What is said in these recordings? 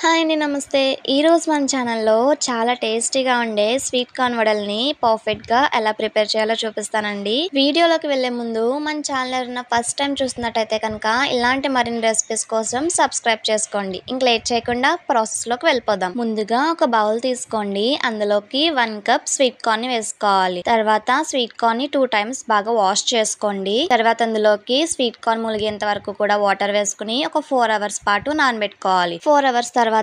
Hi అండి. నమస్తే. ఈరోజు మన ఛానల్లో చాలా టేస్టీగా ఉండే స్వీట్ కార్న్ వడల్ని పర్ఫెక్ట్గా ఎలా ప్రిపేర్ చేయాలో చూపిస్తానండి. వీడియోలోకి వెళ్ళే ముందు మన ఛానల్ ఎవరైనా ఫస్ట్ టైం చూస్తున్నట్టయితే కనుక ఇలాంటి మరిన్ని రెసిపీస్ కోసం సబ్స్క్రైబ్ చేసుకోండి. ఇంక లేట్ చేయకుండా ప్రాసెస్లోకి వెళ్ళిపోదాం. ముందుగా ఒక బౌల్ తీసుకోండి. అందులోకి 1 కప్ స్వీట్ కార్న్ వేసుకోవాలి. తర్వాత స్వీట్ కార్న్ ని 2 టైమ్స్ బాగా వాష్ చేసుకోండి. తర్వాత అందులోకి స్వీట్ కార్న్ ములిగేంత వరకు కూడా వాటర్ వేసుకుని ఒక 4 అవర్స్ పాటు నానబెట్టుకోవాలి. 4 అవర్స్ తర్వాత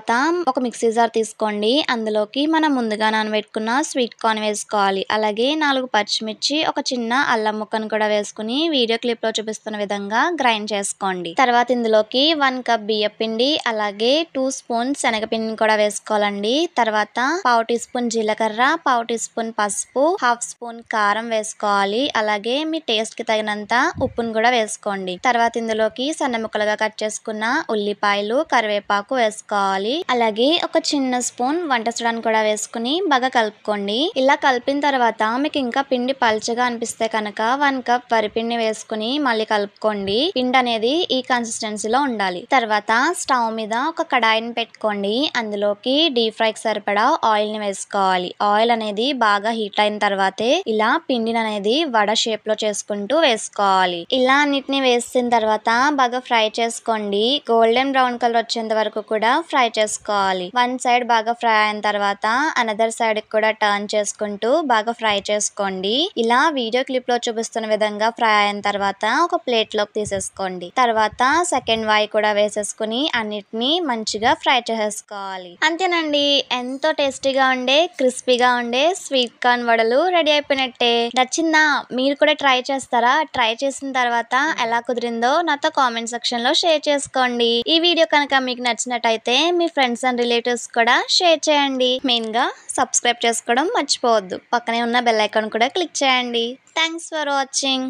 ఒక మిక్సీ జార్ తీసుకోండి. అందులోకి మనం ముందుగా నానబెట్టుకున్న స్వీట్ కార్న్ వేసుకోవాలి. అలాగే 4 పచ్చిమిర్చి, ఒక చిన్న అల్లం ముక్కను కూడా వేసుకుని వీడియో క్లిప్ లో చూపిస్తున్న విధంగా గ్రైండ్ చేసుకోండి. తర్వాత ఇందులోకి 1 కప్ బియ్యం పిండి, అలాగే 2 స్పూన్స్ శనగపిండిని కూడా వేసుకోవాలండి. తర్వాత 1/2 టీ స్పూన్ జీలకర్ర, 1/2 టీ స్పూన్ పసుపు, 1/2 స్పూన్ కారం వేసుకోవాలి. అలాగే మీ టేస్ట్ కి తగినంత ఉప్పును కూడా వేసుకోండి. తర్వాత ఇందులోకి సన్న ముక్కలుగా కట్ చేసుకున్న ఉల్లిపాయలు, కరివేపాకు వేసుకోవాలి. అలాగే ఒక చిన్న స్పూన్ వంట సోడాను కూడా వేసుకుని బాగా కలుపుకోండి. ఇలా కలిపిన తర్వాత మీకు ఇంకా పిండి పల్చగా అనిపిస్తే కనుక 1 కప్ వరిపిండి వేసుకుని మళ్ళీ కలుపుకోండి. పిండి అనేది ఈ కన్సిస్టెన్సీలో ఉండాలి. తర్వాత స్టవ్ మీద ఒక కడాయిని పెట్టుకోండి. అందులోకి డీప్ ఫ్రైకి సరిపడా ఆయిల్ ని వేసుకోవాలి. ఆయిల్ అనేది బాగా హీట్ అయిన తర్వాతే ఇలా పిండిని అనేది వడ షేప్ లో చేసుకుంటూ వేసుకోవాలి. ఇలా అన్నిటిని వేసిన తర్వాత బాగా ఫ్రై చేసుకోండి. గోల్డెన్ బ్రౌన్ కలర్ వచ్చేంత వరకు కూడా ఫ్రై చేసుకోవాలి. 1 సైడ్ బాగా ఫ్రై అయిన తర్వాత అనదర్ సైడ్ కూడా టర్న్ చేసుకుంటూ బాగా ఫ్రై చేసుకోండి. ఇలా వీడియో క్లిప్ లో చూపిస్తున్న విధంగా ఫ్రై అయిన తర్వాత ఒక ప్లేట్ లోకి తీసేసుకోండి. తర్వాత సెకండ్ వాయి కూడా వేసేసుకుని అన్నిటిని మంచిగా ఫ్రై చేసేసుకోవాలి. అంతేనండి, ఎంతో టేస్టీగా ఉండే క్రిస్పీగా ఉండే స్వీట్ కార్న్ వడలు రెడీ అయిపోయినట్టే. నచ్చిందా? మీరు కూడా ట్రై చేస్తారా? ట్రై చేసిన తర్వాత ఎలా కుదిరిందో నాతో కామెంట్ సెక్షన్ లో షేర్ చేసుకోండి. ఈ వీడియో కనుక మీకు నచ్చినట్టయితే మీ ఫ్రెండ్స్ అండ్ రిలేటివ్స్ కూడా షేర్ చేయండి. మెయిన్ గా సబ్స్క్రైబ్ చేసుకోవడం మర్చిపోవద్దు. పక్కనే ఉన్న బెల్ ఐకాన్ కూడా క్లిక్ చేయండి. Thanks for watching.